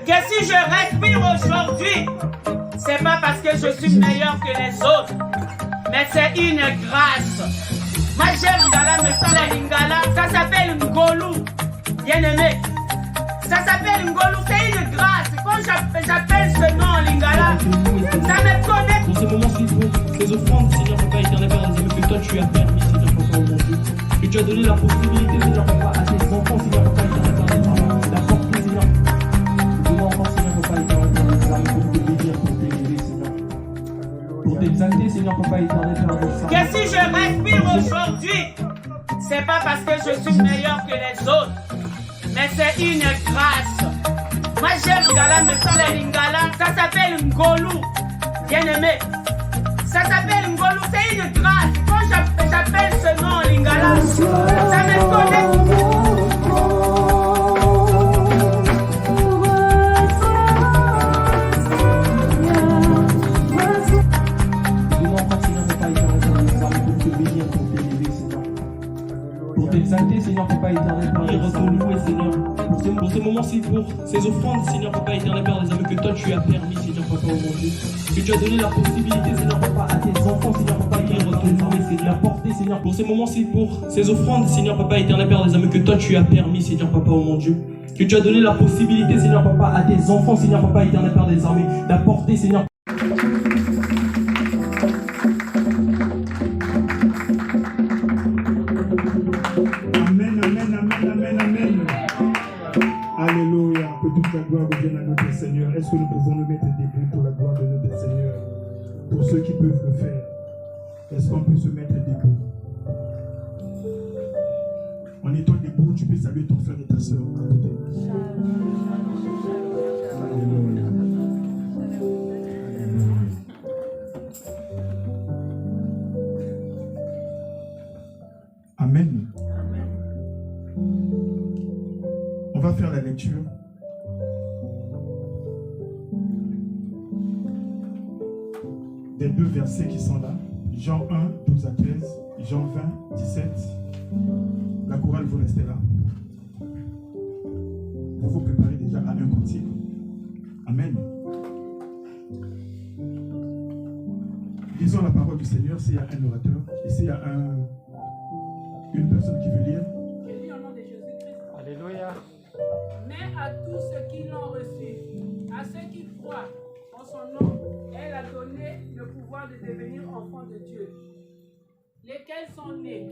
Que si je respire aujourd'hui, c'est pas parce que je suis meilleur que les autres, mais c'est une grâce. Moi j'aime Lingala, mais sans la Lingala, ça s'appelle Ngolu. Bien aimé, ça s'appelle Ngolu, c'est une grâce. Quand j'appelle ce nom en Lingala, ça me connecte. Pour ces moments si beaux, ces offrandes, Seigneur Papa éternel Père des amis, que toi tu as permis, Seigneur Papa, oh mon Dieu. Que tu as donné la possibilité, Seigneur Papa, à tes enfants, Seigneur Papa éternel Père des amis, d'apporter, Seigneur. Nos enfants, Seigneur Papa éternel Père des amis, pour te bénir, pour t'élever, Seigneur. Pour t'exalter, Seigneur Papa éternel Père des amis. Que si je respire aujourd'hui, c'est pas parce que je suis meilleur que les autres, mais c'est une grâce. Moi j'aime Lingala, mais sans la Lingala, ça s'appelle Ngolu. Bien aimé, ça s'appelle Ngolu, c'est une grâce. Quand j'appelle ce nom en Lingala, ça me connecte. T'exalter, Seigneur Papa éternel Père, et louer, Seigneur, pour ces moments si pour ces offrandes, Seigneur Papa éternel Père des amis, que toi tu as permis, Seigneur Papa, oh mon Dieu, que tu as donné la possibilité, Seigneur Papa, à tes enfants, Seigneur Papa éternel Père des amis, c'est de la porter, Seigneur, pour ces moments si pour ces offrandes, Seigneur Papa éternel Père des amis, que toi tu as permis, Seigneur Papa, oh mon Dieu, que tu as donné la possibilité, Seigneur Papa, à tes enfants, Seigneur Papa éternel Père des armées, d'apporter, Seigneur. Alléluia, que toute la gloire revienne à notre Seigneur. Est-ce que nous pouvons nous mettre debout pour la gloire de notre Seigneur? Pour ceux qui peuvent le faire, est-ce qu'on peut se mettre debout? En étant debout, tu peux saluer ton frère et ta soeur à côté. Alléluia. Amen. On va faire la lecture. Des deux versets qui sont là. Jean 1, 12 à 13. Jean 20, 17. La chorale, vous restez là. Vous vous préparez déjà à un cantique. Amen. Lisons la parole du Seigneur s'il y a un orateur. Et s'il y a une personne qui veut lire. Je lis au nom de Jésus-Christ. Alléluia. Mais à tous ceux qui l'ont reçu, à ceux qui croient en son nom, elle a donné le pouvoir de devenir enfants de Dieu, lesquels sont nés,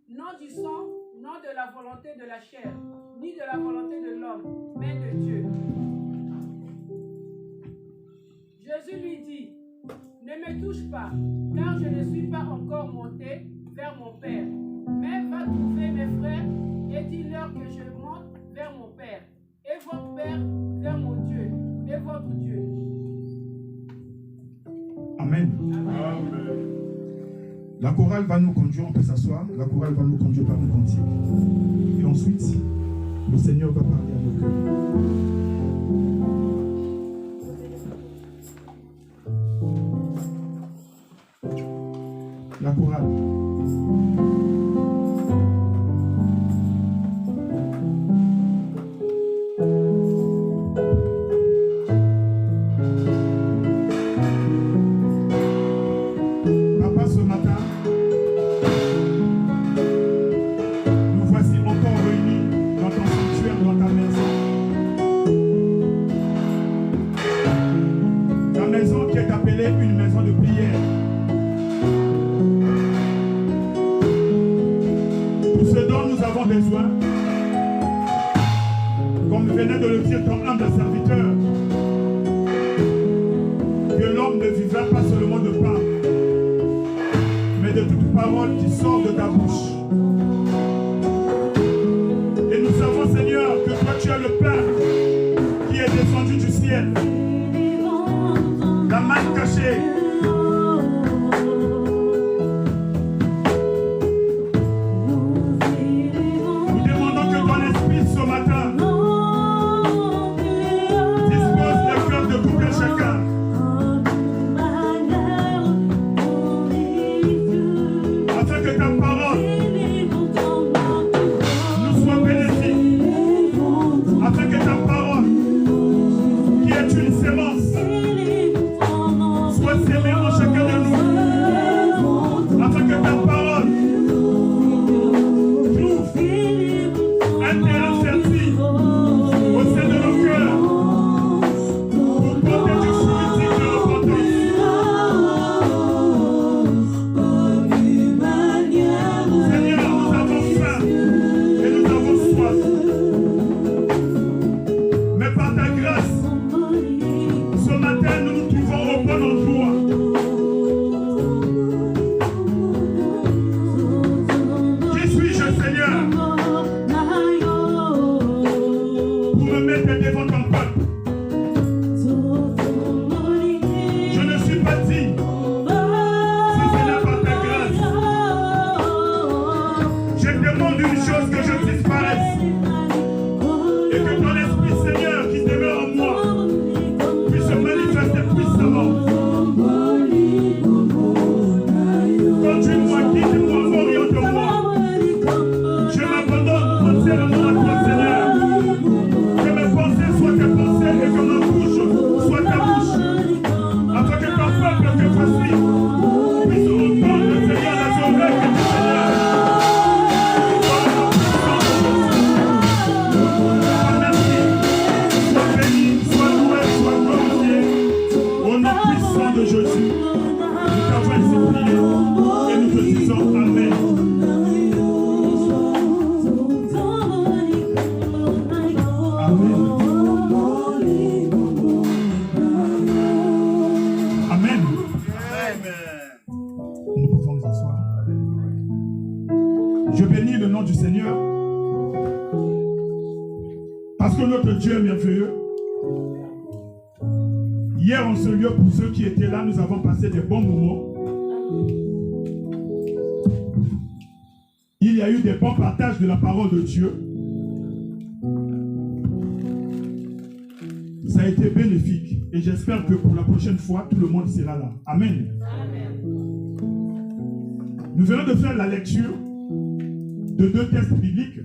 non du sang, non de la volonté de la chair, ni de la volonté de l'homme, mais de Dieu. Jésus lui dit, ne me touche pas, car je ne suis pas encore monté vers mon Père, mais va trouver mes frères et dis-leur que je monte vers mon Père, et votre Père vers mon Dieu, et votre Dieu. Amen. Amen. La chorale va nous conduire, on peut s'asseoir. La chorale va nous conduire par un cantique. Et ensuite, le Seigneur va parler à nos cœurs. La chorale. Besoin, comme venait de le dire ton humble serviteur, que l'homme ne vivra pas seulement de pain, mais de toute parole qui sort de ta bouche. Et nous savons, Seigneur, que toi tu as le pain qui est descendu du ciel, la manne cachée. Afin que ta parole pour me mettre devant ton peuple. Je ne suis pas digne si ce n'est pas ta grâce. Je demande une chose, que je disparaisse et que ton Esprit Seigneur qui demeure en moi puisse se manifester puissamment. Conduis-moi, guide-moi, oriente-moi. Je m'abandonne entièrement à toi, Seigneur. Que mes pensées soient tes pensées et que ma bouche soit ta bouche. Afin que ton peuple que voici puisse entendre, Seigneur, les oreilles du Seigneur. Sois béni, sois loué, sois glorifié. Au nom puissant de Jésus, nous t'avons ainsi prié et nous te disons Amen. Amen. Nous pouvons nous asseoir. Je bénis le nom du Seigneur parce que notre Dieu est merveilleux. Hier en ce lieu, pour ceux qui étaient là, nous avons passé des bons moments. Il y a eu des bons partages de la parole de Dieu. Ça a été bénéfique et j'espère que pour la prochaine fois, tout le monde sera là. Amen. Amen. Nous venons de faire la lecture de 2 textes bibliques.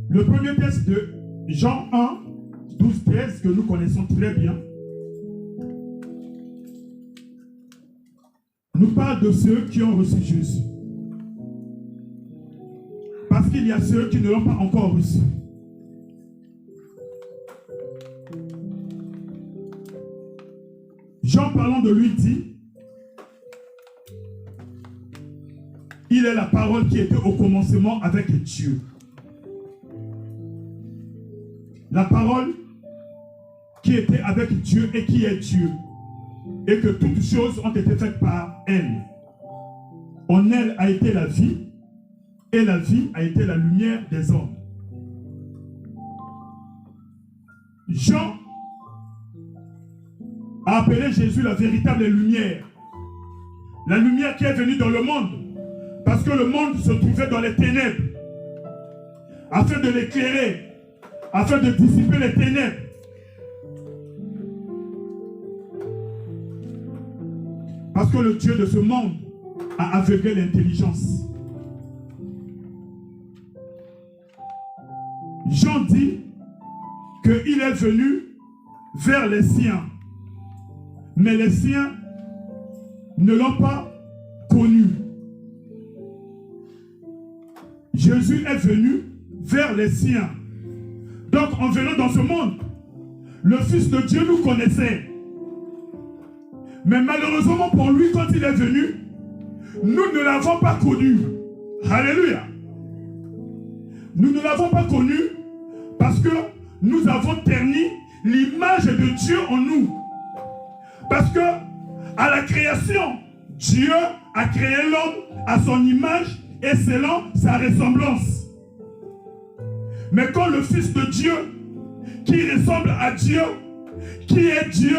Le premier texte de Jean 1, 12, 13, que nous connaissons très bien, nous parle de ceux qui ont reçu Jésus. Parce qu'il y a ceux qui ne l'ont pas encore reçu. Jean, parlant de lui, dit, il est la parole qui était au commencement avec Dieu. La parole qui était avec Dieu et qui est Dieu. Et que toutes choses ont été faites par elle. En elle a été la vie, et la vie a été la lumière des hommes. Jean a appelé Jésus la véritable lumière. La lumière qui est venue dans le monde. Parce que le monde se trouvait dans les ténèbres. Afin de l'éclairer. Afin de dissiper les ténèbres. Parce que le Dieu de ce monde a aveuglé l'intelligence. Jean dit qu'il est venu vers les siens. Mais les siens ne l'ont pas connu. Jésus est venu vers les siens. Donc en venant dans ce monde, le Fils de Dieu nous connaissait. Mais malheureusement pour lui, quand il est venu, nous ne l'avons pas connu. Alléluia. Nous ne l'avons pas connu parce que nous avons terni l'image de Dieu en nous. Parce que à la création, Dieu a créé l'homme à son image et selon sa ressemblance. Mais quand le Fils de Dieu, qui ressemble à Dieu, qui est Dieu,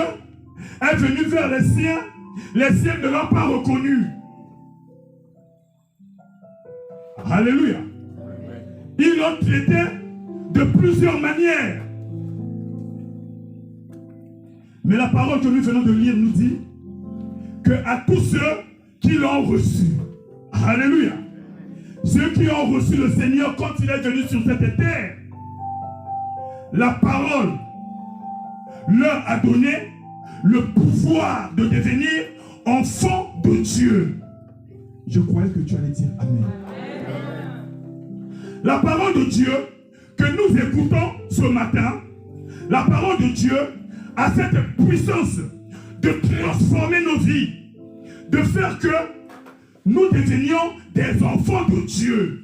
est venu vers les siens ne l'ont pas reconnu. Alléluia. Ils l'ont traité de plusieurs manières. Mais la parole que nous venons de lire nous dit que à tous ceux qui l'ont reçu, alléluia, ceux qui ont reçu le Seigneur quand il est venu sur cette terre, la parole leur a donné le pouvoir de devenir enfants de Dieu. Je croyais que tu allais dire Amen. La parole de Dieu que nous écoutons ce matin, la parole de Dieu a cette puissance de transformer nos vies, de faire que nous devenions des enfants de Dieu.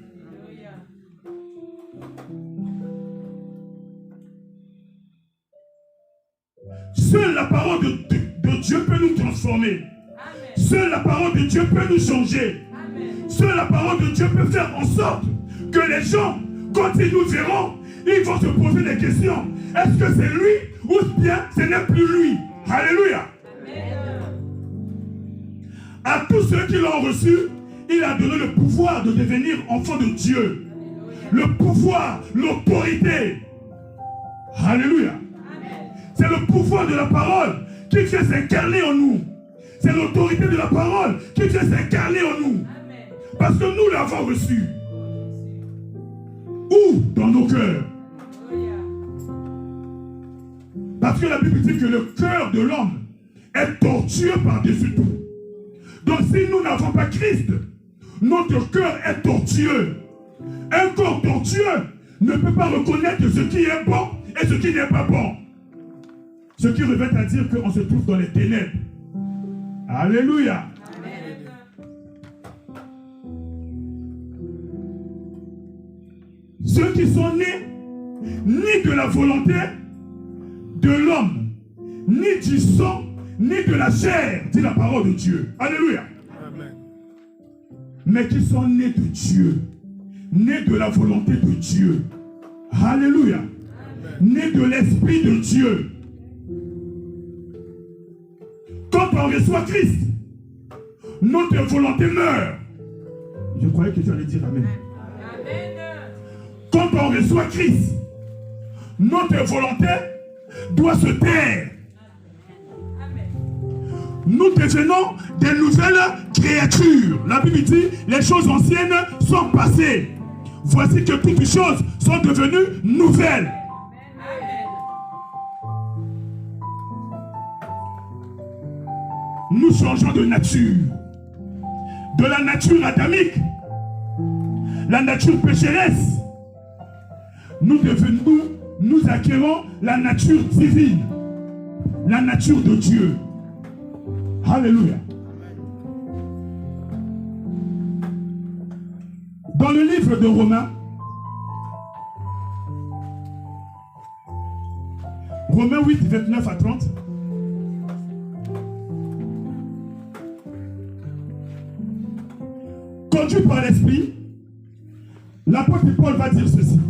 Seule la parole de Dieu peut nous transformer. Amen. Seule la parole de Dieu peut nous changer. Amen. Seule la parole de Dieu peut faire en sorte que les gens quand ils nous verront, ils vont se poser des questions. Est-ce que c'est lui ou bien ce n'est plus lui? Alléluia. À tous ceux qui l'ont reçu, il a donné le pouvoir de devenir enfants de Dieu. Le pouvoir, l'autorité. Alléluia. C'est le pouvoir de la parole qui vient s'incarner en nous. C'est l'autorité de la parole qui vient s'incarner en nous. Parce que nous l'avons reçu. Où? Dans nos cœurs. Parce que la Bible dit que le cœur de l'homme est tortueux par-dessus tout. Donc si nous n'avons pas Christ, notre cœur est tortueux. Un corps tortueux ne peut pas reconnaître ce qui est bon et ce qui n'est pas bon. Ce qui revient à dire qu'on se trouve dans les ténèbres. Alléluia. Amen. Ceux qui sont nés ni de la volonté de l'homme, ni du sang, ni de la chair, dit la parole de Dieu. Alléluia. Amen. Mais qui sont nés de Dieu, nés de la volonté de Dieu. Alléluia. Amen. Nés de l'Esprit de Dieu. Quand on reçoit Christ, notre volonté meurt. Je croyais que tu allais dire Amen. Amen. Quand on reçoit Christ, notre volonté doit se taire. Nous devenons des nouvelles créatures. La Bible dit, les choses anciennes sont passées. Voici que toutes les choses sont devenues nouvelles. Nous changeons de nature. De la nature adamique, la nature pécheresse, nous acquérons la nature divine, la nature de Dieu. Alléluia. Dans le livre de Romains, Romains 8, 29 à 30, conduit par l'Esprit, l'apôtre Paul va dire ceci.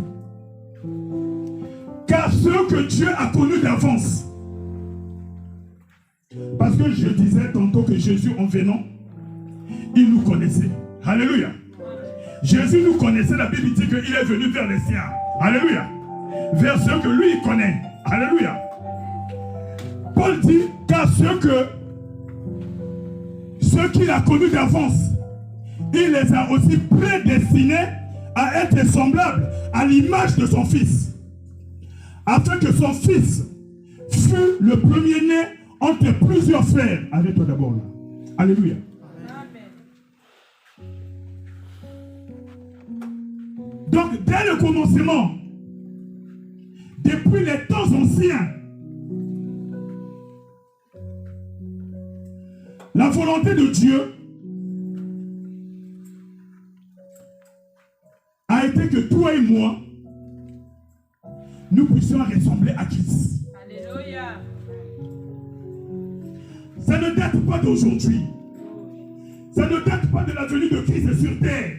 Car ceux que Dieu a connus d'avance, parce que je disais tantôt que Jésus en venant, il nous connaissait. Alléluia. Jésus nous connaissait, la Bible dit qu'il est venu vers les siens. Alléluia. Vers ceux que lui il connaît. Alléluia. Paul dit, car ceux qu'il a connus d'avance, il les a aussi prédestinés à être semblables à l'image de son Fils, afin que son Fils fût le premier-né entre plusieurs frères. Arrête-toi d'abord là. Alléluia. Amen. Donc, dès le commencement, depuis les temps anciens, la volonté de Dieu a été que toi et moi, nous puissions ressembler à Christ. Alléluia. Ça ne date pas d'aujourd'hui. Ça ne date pas de la venue de Christ sur terre.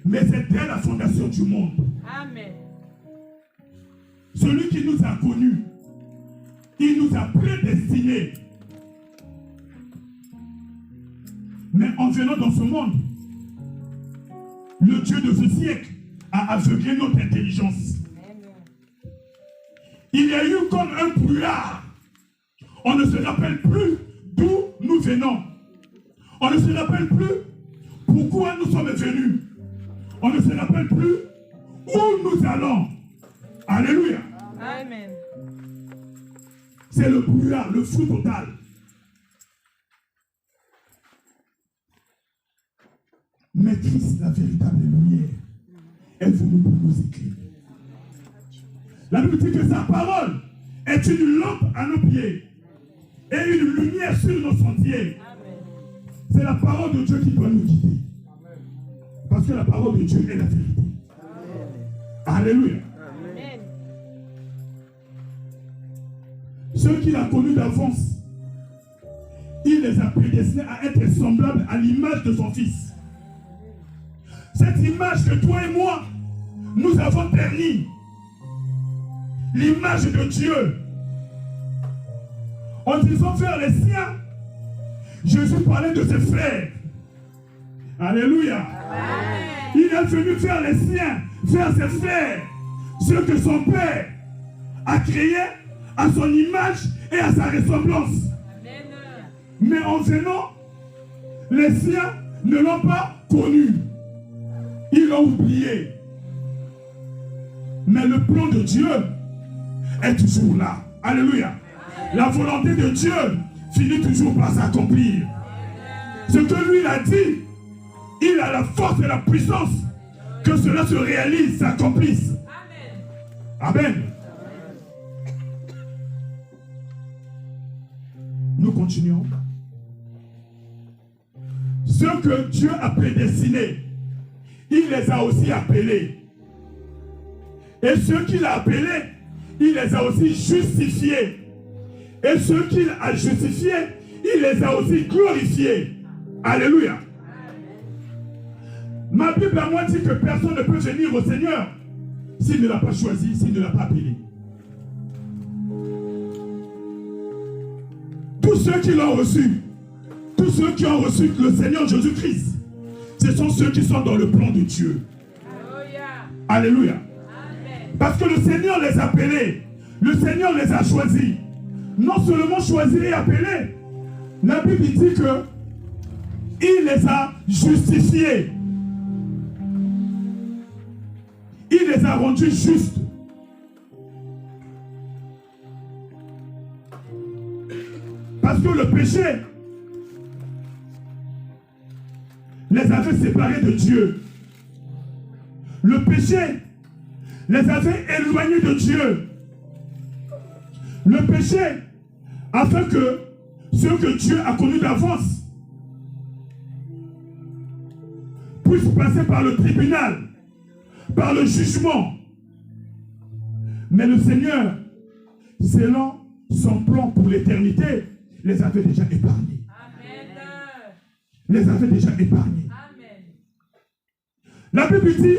Mais c'est dès la fondation du monde. Amen. Celui qui nous a connus, il nous a prédestinés. Mais en venant dans ce monde, le Dieu de ce siècle a aveuglé notre intelligence. Il y a eu comme un brouillard. On ne se rappelle plus d'où nous venons. On ne se rappelle plus pourquoi nous sommes venus. On ne se rappelle plus où nous allons. Alléluia. Amen. C'est le brouillard, le flou total. Mais Christ, la véritable lumière, est venue pour nous éclairer. La Bible dit que sa parole est une lampe à nos pieds et une lumière sur nos sentiers. C'est la parole de Dieu qui doit nous guider. Parce que la parole de Dieu est la vérité. Alléluia. Amen. Ceux qu'il a connus d'avance, il les a prédestinés à être semblables à l'image de son Fils. Cette image que toi et moi, nous avons ternie. L'image de Dieu. En disant faire les siens, Jésus parlait de ses frères. Alléluia. Amen. Il est venu faire les siens, faire ses frères, ceux que son Père a créés à son image et à sa ressemblance. Amen. Mais en venant, les siens ne l'ont pas connu. Ils l'ont oublié. Mais le plan de Dieu est toujours là. Alléluia. La volonté de Dieu finit toujours par s'accomplir. Ce que lui a dit, il a la force et la puissance que cela se réalise, s'accomplisse. Amen. Amen. Nous continuons. Ceux que Dieu a prédestinés, il les a aussi appelés. Et ceux qu'il a appelés, il les a aussi justifiés. Et ceux qu'il a justifiés, il les a aussi glorifiés. Alléluia. Ma Bible à moi dit que personne ne peut venir au Seigneur s'il ne l'a pas choisi, s'il ne l'a pas appelé. Tous ceux qui l'ont reçu, tous ceux qui ont reçu le Seigneur Jésus-Christ, ce sont ceux qui sont dans le plan de Dieu. Alléluia. Alléluia. Amen. Parce que le Seigneur les a appelés, le Seigneur les a choisis. Non seulement choisis et appelés, la Bible dit que il les a justifiés. Il les a rendus justes. Parce que le péché les avait séparés de Dieu. Le péché les avait éloignés de Dieu. Le péché a fait que ceux que Dieu a connus d'avance puissent passer par le tribunal, par le jugement. Mais le Seigneur, selon son plan pour l'éternité, les avait déjà épargnés. Amen. Les avait déjà épargnés. Amen. La Bible dit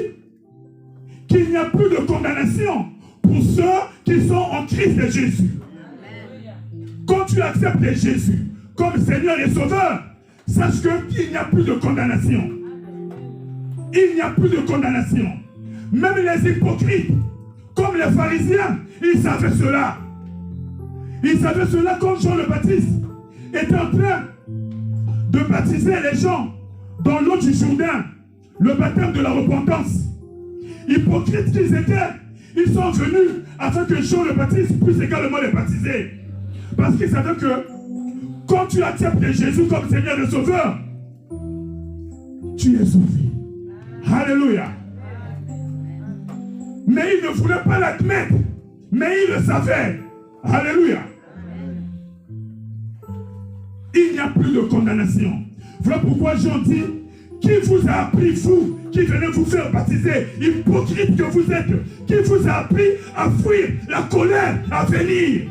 qu'il n'y a plus de condamnation pour ceux qui sont en Christ Jésus. Amen. Quand tu acceptes Jésus comme Seigneur et Sauveur, sache qu'il n'y a plus de condamnation. Amen. Il n'y a plus de condamnation. Même les hypocrites, comme les pharisiens, ils savaient cela. Ils savaient cela quand Jean le Baptiste était en train de baptiser les gens dans l'eau du Jourdain, le baptême de la repentance. Hypocrites qu'ils étaient, ils sont venus afin que Jean le Baptiste puisse également les baptiser. Parce qu'ils savaient que quand tu acceptes Jésus comme Seigneur et Sauveur, tu es sauvé. Alléluia. Mais ils ne voulaient pas l'admettre, mais ils le savaient. Alléluia. Il n'y a plus de condamnation. Voilà pourquoi Jean dit, qui vous a appris, vous, qui venez vous faire baptiser, hypocrite que vous êtes, qui vous a appris à fuir la colère à venir.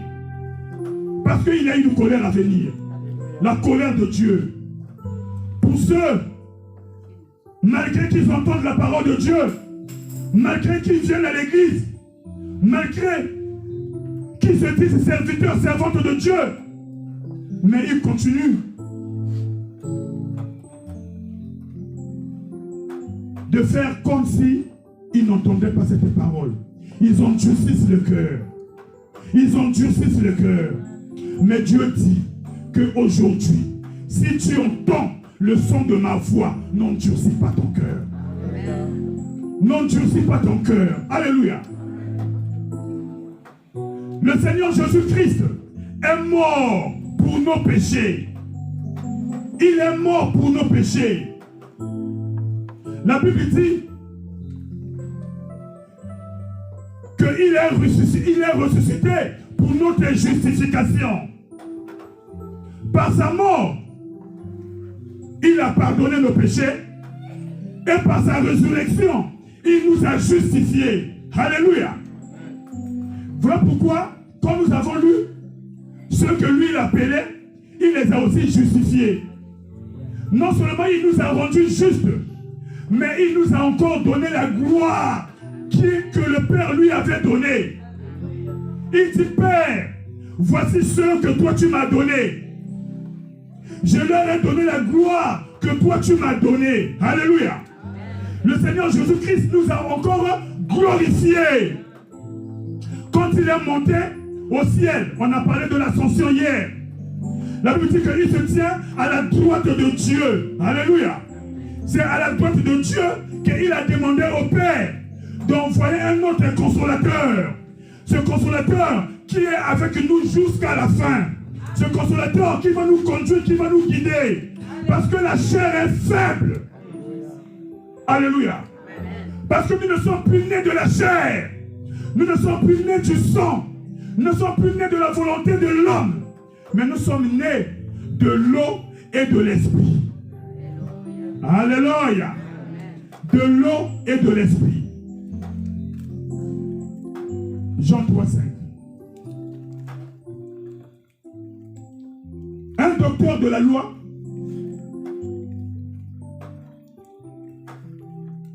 Parce qu'il y a une colère à venir. La colère de Dieu. Pour ceux, malgré qu'ils entendent la parole de Dieu, malgré qu'ils viennent à l'église, malgré qu'ils se disent serviteurs, servantes de Dieu, mais ils continuent de faire comme si ils n'entendaient pas cette parole. Ils endurcissent le cœur. Ils endurcissent le cœur. Mais Dieu dit qu'aujourd'hui, si tu entends le son de ma voix, n'endurcis pas ton cœur. N'endurcis pas ton cœur. Alléluia. Le Seigneur Jésus-Christ est mort pour nos péchés. Il est mort pour nos péchés. La Bible dit qu'il est ressuscité pour notre justification. Par sa mort, il a pardonné nos péchés. Et par sa résurrection, il nous a justifiés. Alléluia. Voilà pourquoi, quand nous avons lu ce que lui il appelait, il les a aussi justifiés. Non seulement il nous a rendus justes, mais il nous a encore donné la gloire que le Père lui avait donnée. Il dit, Père, voici ceux que toi tu m'as donnés. Je leur ai donné la gloire que toi tu m'as donnée. Alléluia. Le Seigneur Jésus-Christ nous a encore glorifiés. Quand il est monté au ciel, on a parlé de l'ascension hier. La Bible dit qu'il se tient à la droite de Dieu. Alléluia. C'est à la droite de Dieu qu'il a demandé au Père d'envoyer un autre consolateur. Ce consolateur qui est avec nous jusqu'à la fin. Ce consolateur qui va nous conduire, qui va nous guider. Parce que la chair est faible. Alléluia. Parce que nous ne sommes plus nés de la chair. Nous ne sommes plus nés du sang. Nous ne sommes plus nés de la volonté de l'homme. Mais nous sommes nés de l'eau et de l'esprit. Alléluia. De l'eau et de l'esprit. Jean 3,5. Un docteur de la loi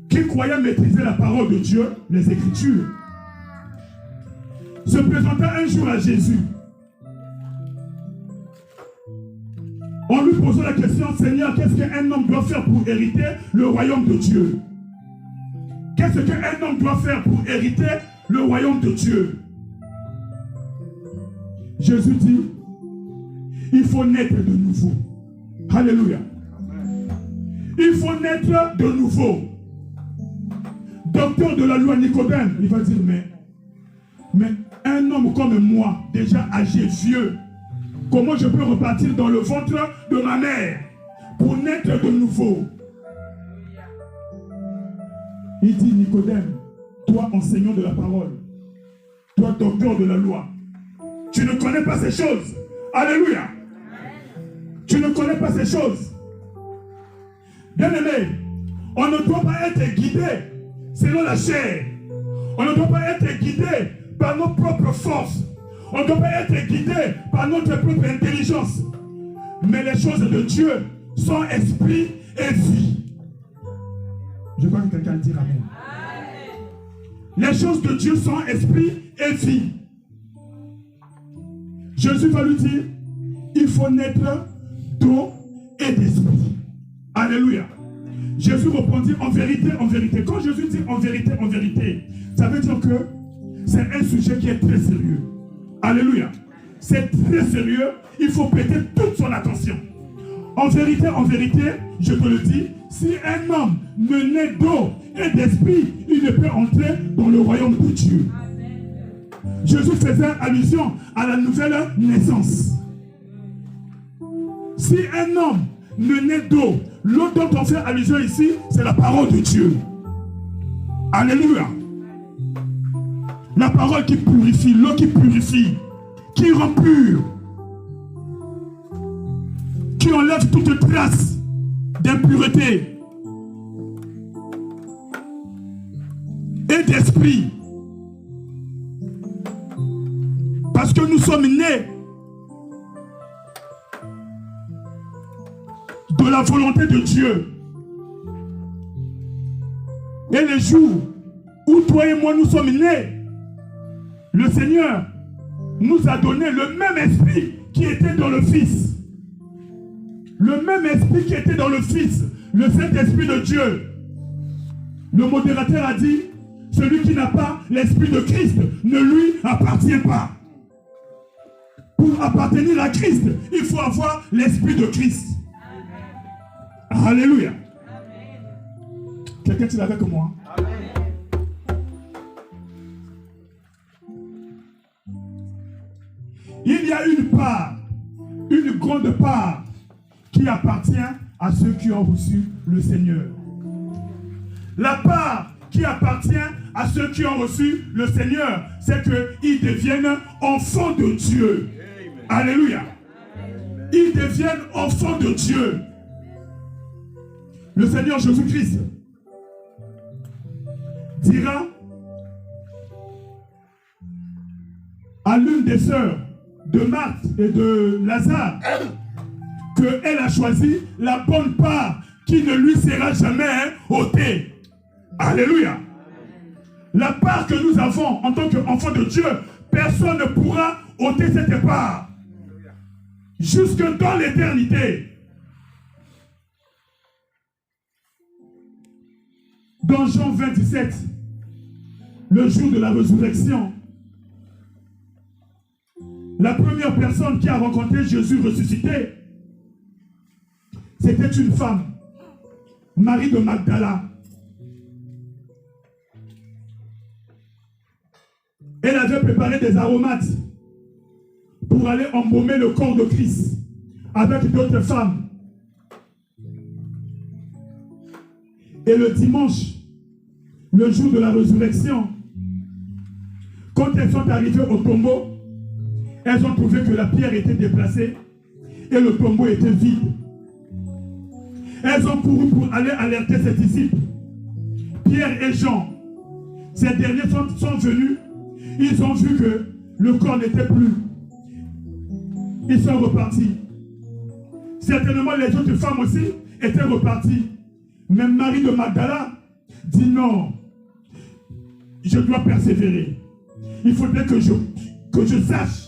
qui croyait maîtriser la parole de Dieu, les Écritures, se présenta un jour à Jésus. On lui posait la question, Seigneur, qu'est-ce qu'un homme doit faire pour hériter le royaume de Dieu? Qu'est-ce qu'un homme doit faire pour hériter le royaume de Dieu? Jésus dit, il faut naître de nouveau. Alléluia. Il faut naître de nouveau. Docteur de la loi Nicodème, il va dire, mais un homme comme moi, déjà âgé, vieux, comment je peux repartir dans le ventre de ma mère pour naître de nouveau? Il dit, Nicodème, toi enseignant de la parole, toi docteur de la loi, tu ne connais pas ces choses. Alléluia. Tu ne connais pas ces choses. Bien-aimé, on ne doit pas être guidé selon la chair. On ne doit pas être guidé par nos propres forces. On ne doit pas être guidé par notre propre intelligence. Mais les choses de Dieu sont esprit et vie. Je crois que quelqu'un dit amen. Les choses de Dieu sont esprit et vie. Jésus va lui dire, il faut naître d'eau et d'esprit. Alléluia. Jésus répondit en vérité, en vérité. Quand Jésus dit en vérité, ça veut dire que c'est un sujet qui est très sérieux. Alléluia. C'est très sérieux. Il faut prêter toute son attention. En vérité, je te le dis, si un homme ne naît d'eau et d'esprit, il ne peut entrer dans le royaume de Dieu. Jésus faisait allusion à la nouvelle naissance. Si un homme ne naît d'eau, l'eau dont on fait allusion ici, c'est la parole de Dieu. Alléluia. La parole qui purifie, l'eau qui purifie, qui rend pur, qui enlève toute trace d'impureté et d'esprit. Parce que nous sommes nés de la volonté de Dieu. Et les jours où toi et moi nous sommes nés, le Seigneur nous a donné le même esprit qui était dans le Fils. Le même esprit qui était dans le Fils, le Saint-Esprit de Dieu. Le modérateur a dit, celui qui n'a pas l'esprit de Christ ne lui appartient pas. Pour appartenir à Christ, il faut avoir l'esprit de Christ. Amen. Alléluia. Quelqu'un est avec moi? Amen. Il y a une part, une grande part, qui appartient à ceux qui ont reçu le Seigneur. La part qui appartient à ceux qui ont reçu le Seigneur, c'est qu'ils deviennent enfants de Dieu. Alléluia. Ils deviennent enfants de Dieu. Le Seigneur Jésus-Christ dira à l'une des sœurs de Marthe et de Lazare, qu'elle a choisi la bonne part qui ne lui sera jamais ôtée. Alléluia. La part que nous avons en tant qu'enfants de Dieu, personne ne pourra ôter cette part. Jusque dans l'éternité. Dans Jean 27, le jour de la résurrection, la première personne qui a rencontré Jésus ressuscité, c'était une femme, Marie de Magdala. Elle avait préparé des aromates pour aller embaumer le corps de Christ avec d'autres femmes. Et le dimanche, le jour de la résurrection, quand elles sont arrivées au tombeau, elles ont trouvé que la pierre était déplacée et le tombeau était vide. Elles ont couru pour aller alerter ses disciples, Pierre et Jean. Ces derniers sont venus, ils ont vu que le corps n'était plus. Ils sont repartis. Certainement les autres femmes aussi étaient reparties. Mais Marie de Magdala dit non, je dois persévérer. Il faudrait que je sache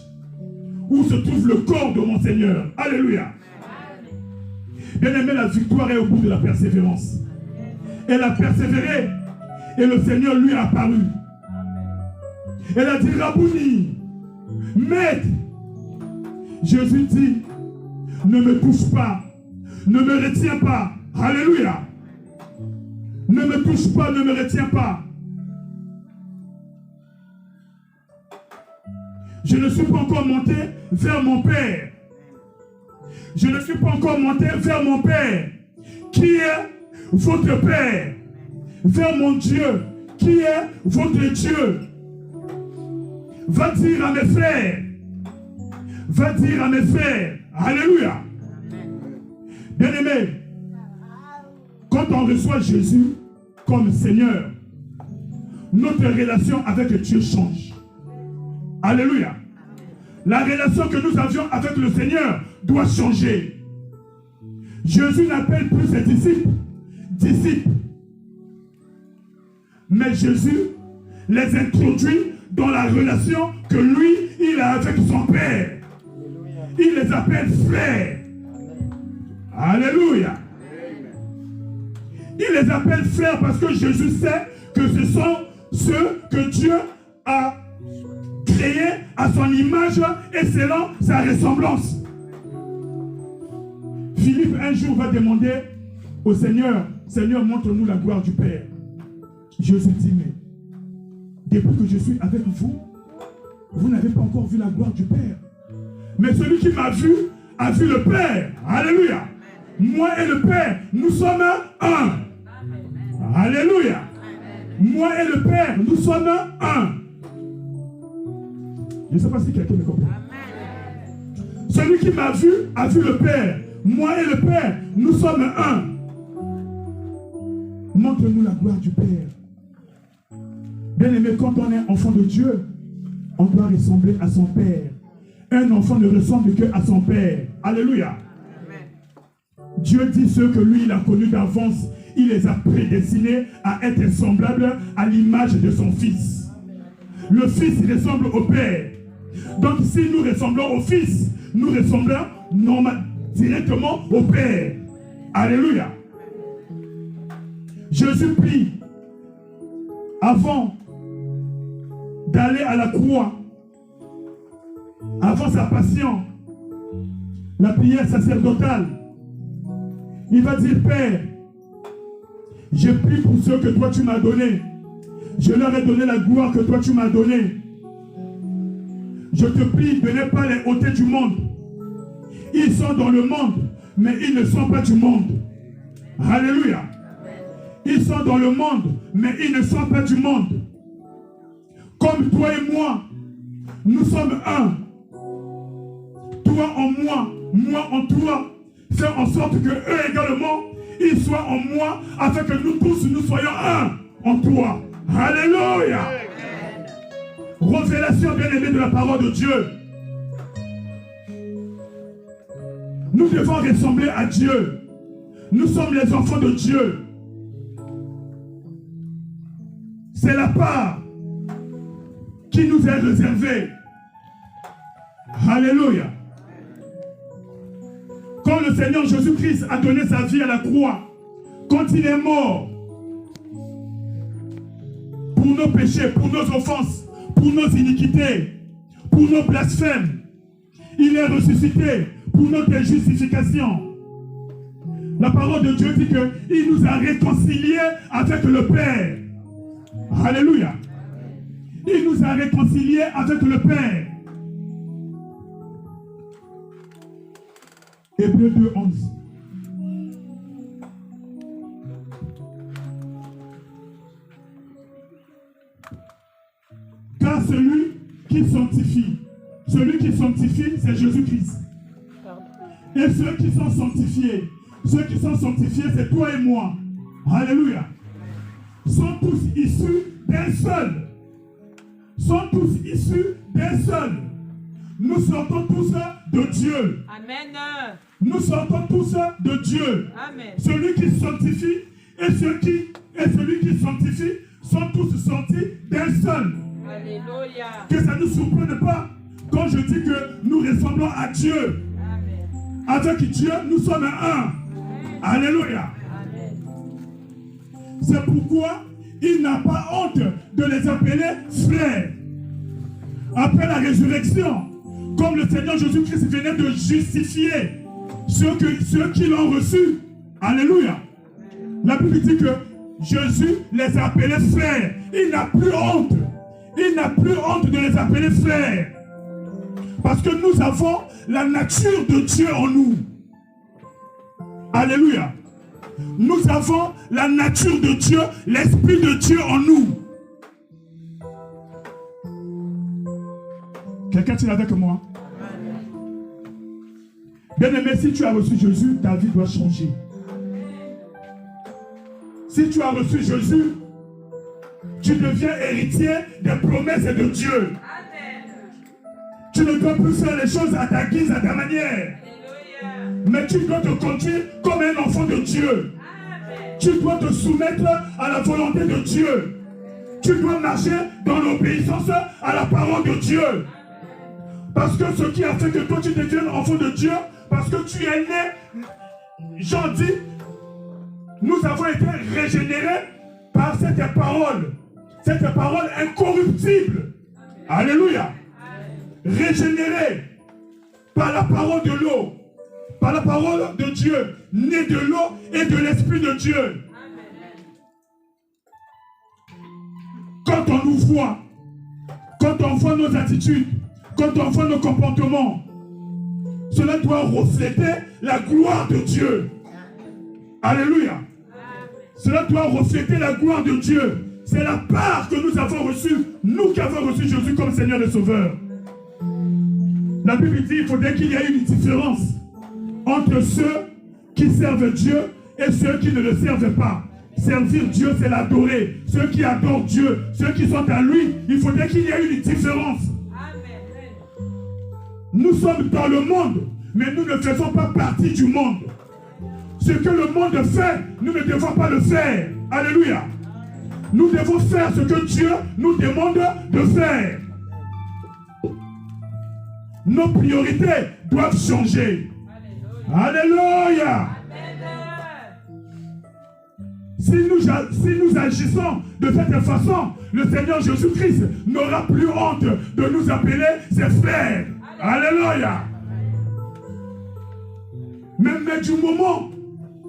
où se trouve le corps de mon Seigneur. Alléluia. Bien aimé, la victoire est au bout de la persévérance. Elle a persévéré et le Seigneur lui a apparu. Elle a dit, Rabouni, maître. Jésus dit, ne me touche pas, ne me retiens pas. Alléluia. Ne me touche pas, ne me retiens pas. Je ne suis pas encore monté vers mon Père. Je ne suis pas encore monté vers mon Père, qui est votre Père. Vers mon Dieu, qui est votre Dieu. Va dire à mes frères. Va dire à mes frères. Alléluia. Bien-aimé, quand on reçoit Jésus comme Seigneur, notre relation avec Dieu change. Alléluia. La relation que nous avions avec le Seigneur doit changer. Jésus n'appelle plus ses disciples. Mais Jésus les introduit dans la relation que lui, il a avec son Père. Il les appelle frères. Alléluia. Il les appelle frères parce que Jésus sait que ce sont ceux que Dieu a créés à son image et selon sa ressemblance. Philippe un jour va demander au Seigneur, Seigneur, montre-nous la gloire du Père. Jésus dit, mais depuis que je suis avec vous, vous n'avez pas encore vu la gloire du Père. Mais celui qui m'a vu a vu le Père. Alléluia. Moi et le Père, nous sommes un. Alléluia. Moi et le Père, nous sommes un. Je ne sais pas si quelqu'un me comprend. Celui qui m'a vu a vu le Père. Moi et le Père, nous sommes un. Montre-nous la gloire du Père. Bien aimé, quand on est enfant de Dieu, on doit ressembler à son Père. Un enfant ne ressemble que à son Père. Alléluia. Dieu dit ceux que lui, il a connus d'avance, il les a prédestinés à être semblables à l'image de son Fils. Le Fils ressemble au Père. Donc si nous ressemblons au Fils, nous ressemblons directement au Père. Alléluia. Jésus prie avant d'aller à la croix, avant sa passion, la prière sacerdotale. Il va dire, Père, je prie pour ceux que toi tu m'as donnés. Je leur ai donné la gloire que toi tu m'as donnée. Je te prie de ne pas les ôter du monde. Ils sont dans le monde, mais ils ne sont pas du monde. Alléluia. Ils sont dans le monde, mais ils ne sont pas du monde. Comme toi et moi, nous sommes un. Toi en moi en toi. Fais en sorte que eux également, ils soient en moi, afin que nous tous, nous soyons un en toi. Alléluia. Révélation bien-aimée de la parole de Dieu. Nous devons ressembler à Dieu. Nous sommes les enfants de Dieu. C'est la part qui nous est réservée. Alléluia. Quand le Seigneur Jésus-Christ a donné sa vie à la croix, quand il est mort pour nos péchés, pour nos offenses, pour nos iniquités, pour nos blasphèmes, il est ressuscité pour notre justification. La parole de Dieu dit qu'il nous a réconciliés avec le Père. Alléluia. Il nous a réconciliés avec le Père. Hébreux 2, 11. Car celui qui sanctifie, c'est Jésus-Christ. Et ceux qui sont sanctifiés, c'est toi et moi. Alléluia. Sont tous issus d'un seul. Nous sortons tous de Dieu. Amen. Nous sortons tous de Dieu. Amen. Celui qui sanctifie et celui qui sanctifie sont tous sortis d'un seul. Alléluia. Que ça ne nous surprenne pas quand je dis que nous ressemblons à Dieu. Amen. Avec Dieu, nous sommes un. Alléluia. Amen. C'est pourquoi il n'a pas honte de les appeler frères. Après la résurrection, comme le Seigneur Jésus-Christ venait de justifier ceux qui l'ont reçu. Alléluia. La Bible dit que Jésus les a appelés frères. Il n'a plus honte. Il n'a plus honte de les appeler frères. Parce que nous avons la nature de Dieu en nous. Alléluia. Nous avons la nature de Dieu, l'Esprit de Dieu en nous. Quelqu'un est avec moi? Bien-aimé, si tu as reçu Jésus, ta vie doit changer. Si tu as reçu Jésus, tu deviens héritier des promesses de Dieu. Tu ne dois plus faire les choses à ta guise, à ta manière. Mais tu dois te conduire comme un enfant de Dieu. Tu dois te soumettre à la volonté de Dieu. Tu dois marcher dans l'obéissance à la parole de Dieu. Parce que ce qui a fait que toi tu deviennes enfant de Dieu, parce que tu es né, Jean dit, nous avons été régénérés par cette parole incorruptible. Alléluia. Régénérés par la parole de l'eau, par la parole de Dieu, né de l'eau et de l'Esprit de Dieu. Quand on nous voit, quand on voit nos attitudes, quand on voit nos comportements, cela doit refléter la gloire de Dieu. Alléluia. Cela doit refléter la gloire de Dieu. C'est la part que nous avons reçue, nous qui avons reçu Jésus comme Seigneur et Sauveur. La Bible dit qu'il faudrait qu'il y ait une différence entre ceux qui servent Dieu et ceux qui ne le servent pas. Servir Dieu, c'est l'adorer. Ceux qui adorent Dieu, ceux qui sont à lui, il faudrait qu'il y ait une différence. Nous sommes dans le monde, mais nous ne faisons pas partie du monde. Ce que le monde fait, nous ne devons pas le faire. Alléluia. Nous devons faire ce que Dieu nous demande de faire. Nos priorités doivent changer. Alléluia. Si nous agissons de cette façon, le Seigneur Jésus-Christ n'aura plus honte de nous appeler ses frères. Alléluia. Mais du moment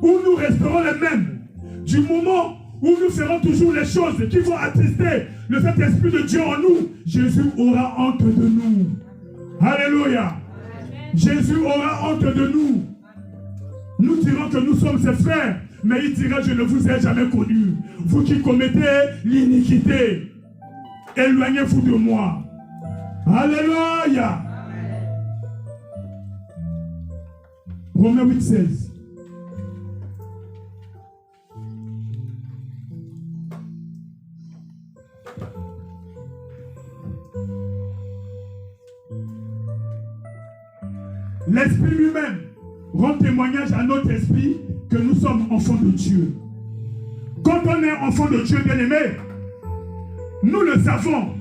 où nous resterons les mêmes, du moment où nous ferons toujours les choses qui vont attrister le Saint-Esprit de Dieu en nous, Jésus aura honte de nous. Alléluia. Jésus aura honte de nous. Nous dirons que nous sommes ses frères, mais il dira, je ne vous ai jamais connu. Vous qui commettez l'iniquité, éloignez-vous de moi. Alléluia. Romains 8, 16. L'Esprit lui-même rend témoignage à notre esprit que nous sommes enfants de Dieu. Quand on est enfant de Dieu, bien-aimé, nous le savons.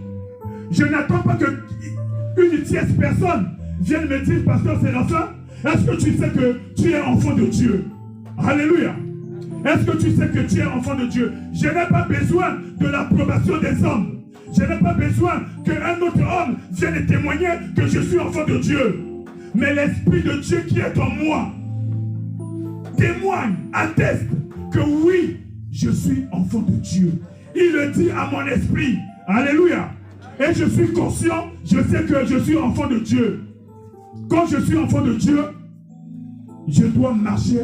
Je n'attends pas qu'une tierce personne vienne me dire, Pasteur Séraphin, est-ce que tu sais que tu es enfant de Dieu? Alléluia. Est-ce que tu sais que tu es enfant de Dieu? Je n'ai pas besoin de l'approbation des hommes. Je n'ai pas besoin qu'un autre homme vienne témoigner que je suis enfant de Dieu. Mais l'Esprit de Dieu qui est en moi témoigne, atteste que oui, je suis enfant de Dieu. Il le dit à mon esprit. Alléluia. Et je suis conscient, je sais que je suis enfant de Dieu. Quand je suis enfant de Dieu, je dois marcher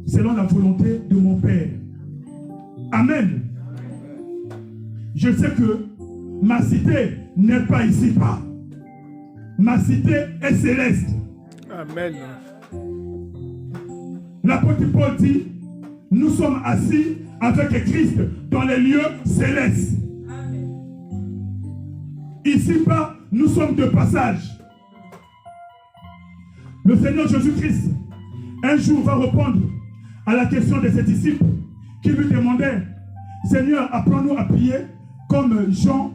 selon la volonté de mon Père. Amen. Je sais que ma cité n'est pas ici-bas. Ma cité est céleste. Amen. L'apôtre Paul dit, nous sommes assis avec Christ dans les lieux célestes. Ici-bas, nous sommes de passage. Le Seigneur Jésus-Christ, un jour, va répondre à la question de ses disciples qui lui demandaient, Seigneur, apprends-nous à prier comme Jean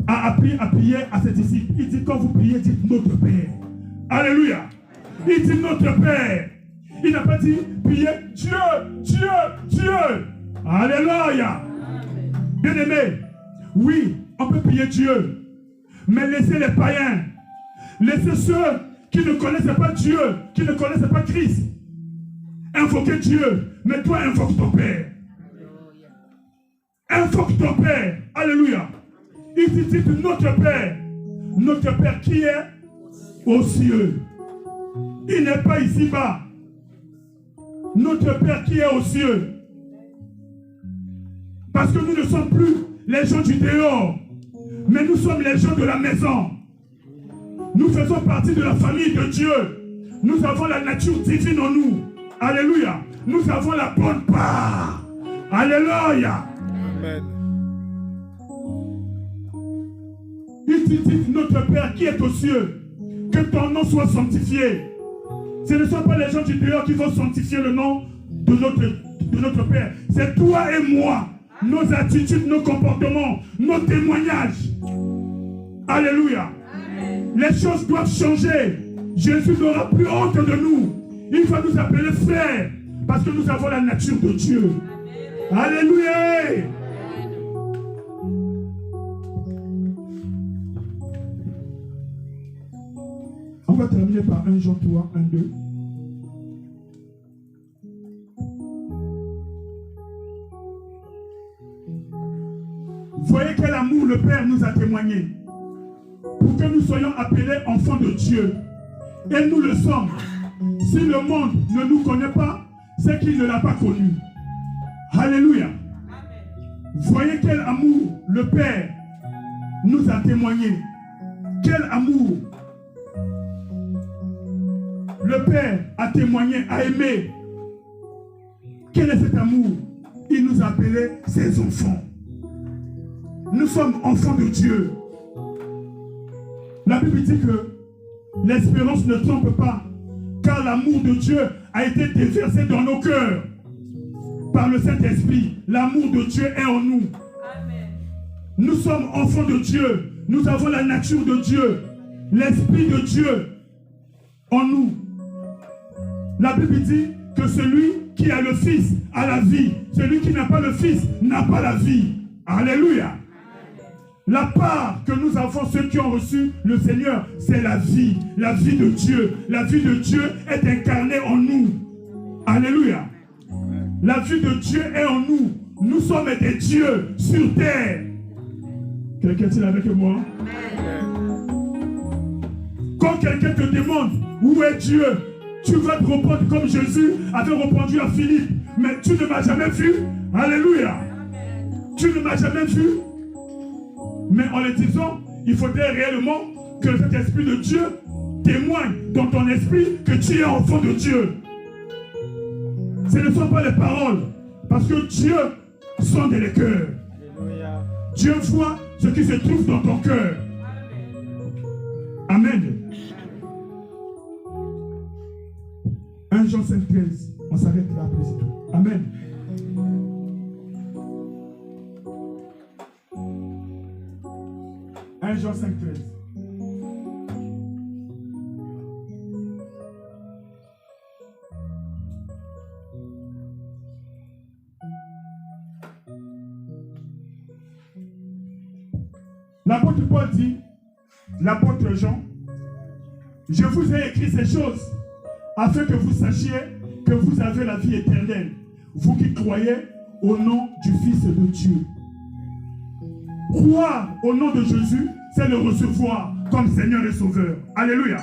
a appris à prier à ses disciples. Il dit, quand vous priez, dites notre Père. Alléluia. Il dit notre Père. Il n'a pas dit prier Dieu, Dieu, Dieu. Alléluia. Bien-aimé, oui, on peut prier Dieu, mais laissez les païens, laissez ceux qui ne connaissent pas Dieu, qui ne connaissent pas Christ, invoquer Dieu, mais toi invoque ton Père. Invoque ton Père. Alléluia. Il dit notre Père qui est aux cieux. Il n'est pas ici-bas. Notre Père qui est aux cieux. Parce que nous ne sommes plus les gens du dehors, mais nous sommes les gens de la maison. Nous faisons partie de la famille de Dieu. Nous avons la nature divine en nous. Alléluia. Nous avons la bonne part. Alléluia. Amen. Il dit notre Père qui est aux cieux, que ton nom soit sanctifié. Ce ne sont pas les gens du dehors qui vont sanctifier le nom de notre Père. C'est toi et moi, nos attitudes, nos comportements, nos témoignages. Alléluia. Amen. Les choses doivent changer. Jésus n'aura plus honte de nous. Il va nous appeler frères parce que nous avons la nature de Dieu. Amen. Alléluia. On va terminer par 1 Jean 3, 1, 2. Voyez quel amour le Père nous a témoigné pour que nous soyons appelés enfants de Dieu. Et nous le sommes. Si le monde ne nous connaît pas, c'est qu'il ne l'a pas connu. Alléluia. Voyez quel amour le Père nous a témoigné. Quel amour le Père a témoigné, a aimé. Quel est cet amour? Il nous a appelés ses enfants. Nous sommes enfants de Dieu. La Bible dit que l'espérance ne trompe pas, car l'amour de Dieu a été déversé dans nos cœurs par le Saint-Esprit. L'amour de Dieu est en nous. Amen. Nous sommes enfants de Dieu. Nous avons la nature de Dieu, l'Esprit de Dieu en nous. La Bible dit que celui qui a le Fils a la vie. Celui qui n'a pas le Fils n'a pas la vie. Alléluia. La part que nous avons, ceux qui ont reçu le Seigneur, c'est la vie de Dieu. La vie de Dieu est incarnée en nous. Alléluia. La vie de Dieu est en nous. Nous sommes des dieux sur terre. Quelqu'un est avec moi? Quand quelqu'un te demande où est Dieu, tu vas te répondre comme Jésus avait répondu à Philippe. Mais tu ne m'as jamais vu. Alléluia. Tu ne m'as jamais vu. Mais en le disant, il faudrait réellement que cet esprit de Dieu témoigne dans ton esprit que tu es enfant de Dieu. Ce ne sont pas les paroles, parce que Dieu sonde les cœurs. Dieu voit ce qui se trouve dans ton cœur. Amen. 1 Jean 5,13. On s'arrête là après, c'est tout. Amen. Jean 5,13. L'apôtre Paul dit, l'apôtre Jean, je vous ai écrit ces choses afin que vous sachiez que vous avez la vie éternelle, vous qui croyez au nom du Fils de Dieu. Croire au nom de Jésus, c'est le recevoir comme Seigneur et Sauveur. Alléluia.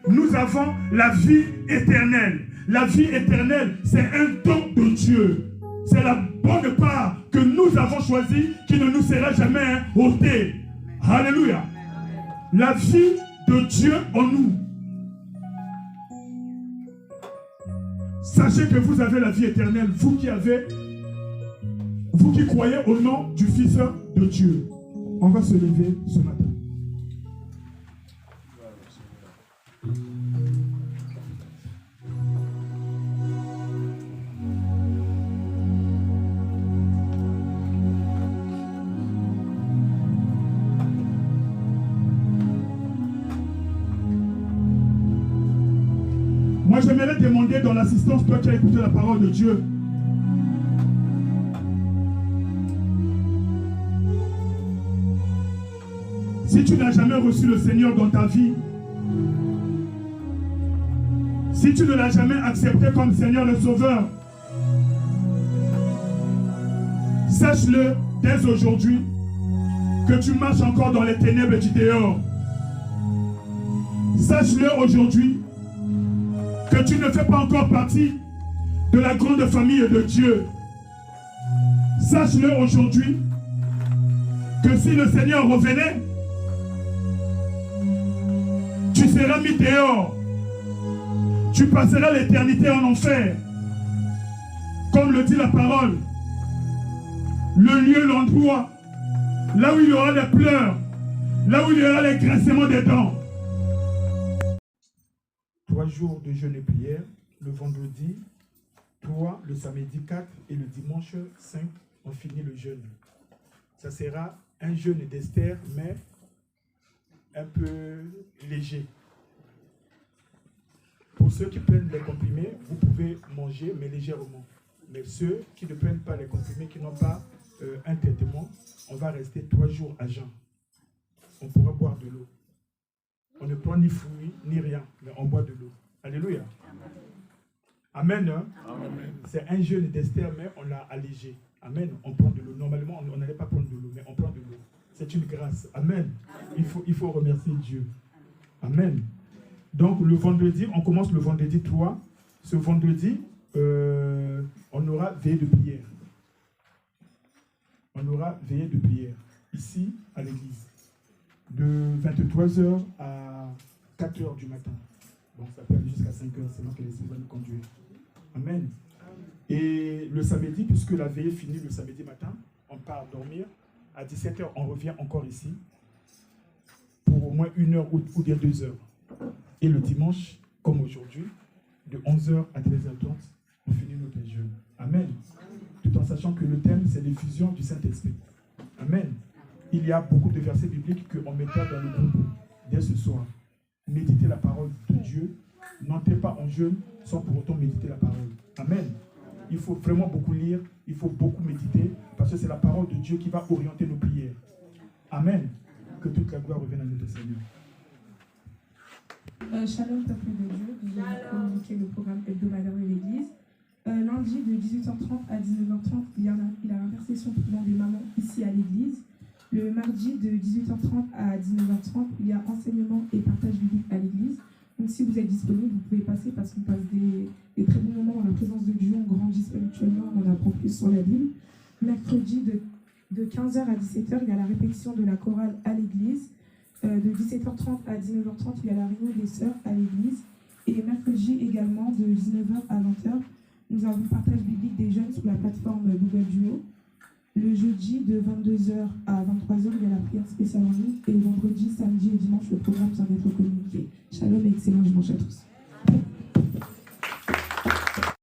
Nous avons la vie éternelle. La vie éternelle, c'est un don de Dieu. C'est la bonne part que nous avons choisie qui ne nous sera jamais ôtée. Alléluia. La vie de Dieu en nous. Sachez que vous avez la vie éternelle, vous qui croyez au nom du Fils de Dieu. On va se lever ce matin. Moi, j'aimerais demander dans l'assistance, toi qui as écouté la parole de Dieu, si tu n'as jamais reçu le Seigneur dans ta vie, si tu ne l'as jamais accepté comme Seigneur et Sauveur, sache-le dès aujourd'hui que tu marches encore dans les ténèbres du dehors. Sache-le aujourd'hui que tu ne fais pas encore partie de la grande famille de Dieu. Sache-le aujourd'hui que si le Seigneur revenait, tu seras mis dehors. Tu passeras l'éternité en enfer. Comme le dit la parole, le lieu, l'endroit, là où il y aura les pleurs, là où il y aura les grincements des dents. 3 jours de jeûne et prière, le vendredi 3, le samedi 4 et le dimanche 5, on finit le jeûne. Ça sera un jeûne d'Esther, mais un peu léger. Pour ceux qui prennent les comprimés, vous pouvez manger, mais légèrement. Mais ceux qui ne prennent pas les comprimés, qui n'ont pas un traitement, on va rester 3 jours à jeun. On pourra boire de l'eau. On ne prend ni fruits, ni rien, mais on boit de l'eau. Alléluia. Amen. Hein? Amen. C'est un jeûne d'Esther, mais on l'a allégé. Amen. On prend de l'eau. Normalement, on n'allait pas prendre de l'eau, mais on prend de l'eau. C'est une grâce. Amen. Il faut remercier Dieu. Amen. Donc, le vendredi, on commence le vendredi 3. Ce vendredi, on aura veillée de prière. On aura veillée de prière ici à l'église. De 23h à 4h du matin. Donc ça peut aller jusqu'à 5h, c'est là que l'Esprit va nous conduire. Amen. Et le samedi, puisque la veillée finit le samedi matin, on part dormir. À 17h, on revient encore ici pour au moins 1 heure ou bien 2 heures. Et le dimanche, comme aujourd'hui, de 11h à 13h30, on finit notre jeûne. Amen. Tout en sachant que le thème, c'est l'effusion du Saint-Esprit. Amen. Il y a beaucoup de versets bibliques qu'on mettra dans le groupe dès ce soir. Méditez la parole de Dieu. N'entrez pas en jeûne sans pour autant méditer la parole. Amen. Il faut vraiment beaucoup lire, il faut beaucoup méditer, parce que c'est la parole de Dieu qui va orienter nos prières. Amen. Que toute la gloire revienne à notre Seigneur. Shalom, peuple de Dieu. Vous allez communiquer le programme hebdomadaire de l'Église. Lundi de 18h30 à 19h30, il y a l'intercession pour des mamans ici à l'Église. Le mardi de 18h30 à 19h30, il y a enseignement et partage biblique à l'église. Donc si vous êtes disponible, vous pouvez passer parce qu'on passe des très bons moments dans la présence de Dieu, on grandit spirituellement, on apprend plus sur la Bible. Mercredi de 15h à 17h, il y a la répétition de la chorale à l'église. De 17h30 à 19h30, il y a la réunion des sœurs à l'église. Et mercredi également, de 19h à 20h, nous avons le partage biblique des jeunes sur la plateforme Google Duo. Le jeudi, de 22h à 23h, il y a la prière spéciale en ligne. Et le vendredi, samedi et dimanche, le programme vient d'être communiqué. Shalom et excellent dimanche à tous.